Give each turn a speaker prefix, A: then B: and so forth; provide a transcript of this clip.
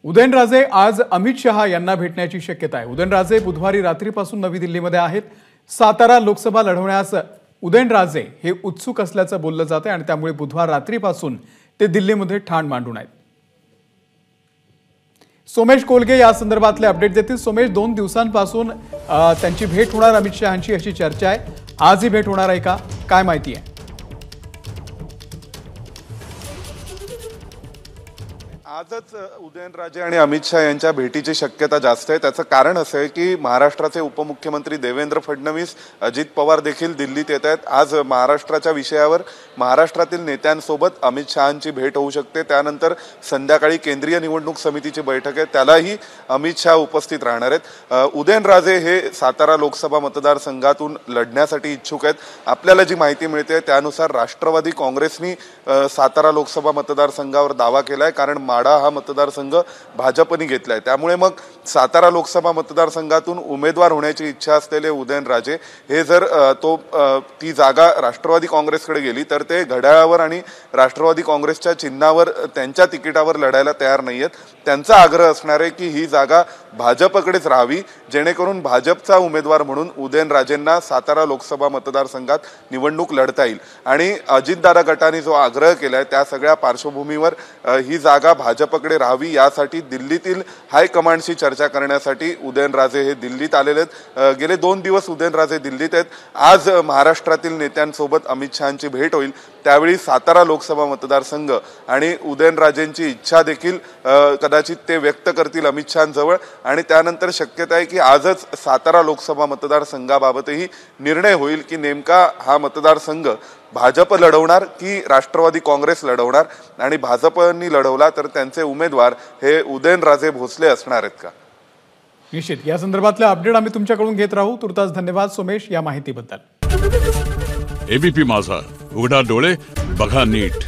A: उदयनराजे आज अमित शहा यांना भेटण्याची शक्यता आहे। उदयनराजे बुधवारी रात्रीपासून नवी दिल्लीमध्ये आहेत। सातारा लोकसभा लढवण्यास उदयनराजे हे उत्सुक असल्याचं बोललं जाते आणि त्यामुळे बुधवार रात्रीपासून ते दिल्लीमध्ये ठाण मांडून आहेत। सोमेश कोलगे या संदर्भातले अपडेट देतील। सोमेश, 2 दिवसांपासून त्यांची भेट होणार अमित शहांची अशी चर्चा आहे। आज ही भेट होणार आहे का, काय माहिती आहे?
B: आजच उदयनराजे आणि अमित शहा यांच्या भेटीची शक्यता जास्त आहे। त्याचं कारण असं आहे की महाराष्ट्राचे उपमुख्यमंत्री देवेंद्र फडणवीस, अजित पवार देखील दिल्लीत येत आहेत। आज महाराष्ट्राच्या विषयावर महाराष्ट्रातील नेत्यांसोबत अमित शहांची भेट होऊ शकते। त्यानंतर संध्याकाळी केंद्रीय निवडणूक समितीची बैठक आहे, त्यालाही अमित शहा उपस्थित राहणार आहेत। उदयनराजे हे सातारा लोकसभा मतदारसंघातून लढण्यासाठी इच्छुक आहेत। आपल्याला जी माहिती मिळते त्यानुसार राष्ट्रवादी काँग्रेसनी सातारा लोकसभा मतदारसंघावर दावा केलाय, कारण माडा हा मतदारसंघ भाजपने घेतलाय। त्यामुळे मग सातारा लोकसभा मतदारसंघातून उमेदवार होण्याची इच्छा असलेले उदयनराजे हे जर ती जागा राष्ट्रवादी काँग्रेसकडे गेली तर ते घड्याळावर आणि राष्ट्रवादी काँग्रेसच्या चिन्हावर त्यांच्या तिकिटावर लढायला तयार नाहीयेत। त्यांचा आग्रह असणार आहे की ही जागा भाजपकडेच राहावी, जेणेकरून भाजपचा उमेदवार म्हणून उदयनराजेंना सातारा लोकसभा मतदारसंघात निवडणूक लढता येईल। आणि अजितदादा गटाने जो आग्रह केलाय त्या सगळ्या पार्श्वभूमीवर ही जागा भाजपकडे राहावी यासाठी दिल्लीतील हायकमांडशी चर्चा करण्यासाठी उदयनराजे हे दिल्लीत आलेले आहेत। गेले 2 दिवस उदयनराजे दिल्लीत आहेत। आज महाराष्ट्रातील नेत्यांसोबत अमित शहांची भेट होईल, त्यावेळी सातारा लोकसभा मतदारसंघ आणि उदयनराजेंची इच्छा देखील कदाचित ते व्यक्त करतील अमित शहांजवळ। आणि त्यानंतर शक्यता आहे की आजच सातारा लोकसभा मतदारसंघाबाबतही निर्णय होईल की नेमका हा मतदारसंघ भाजप लढवणार की राष्ट्रवादी काँग्रेस लढवणार, आणि भाजपनी लढवला तर त्यांचे उमेदवार हे उदयनराजे भोसले असणार आहेत का?
A: निश्चित या संदर्भातले अपडेट आम्ही तुमच्याकडून घेत राहू। तुर्तास धन्यवाद सोमेश या माहितीबद्दल।
C: एबीपी माझा, उघडा डोळे बघा नीट।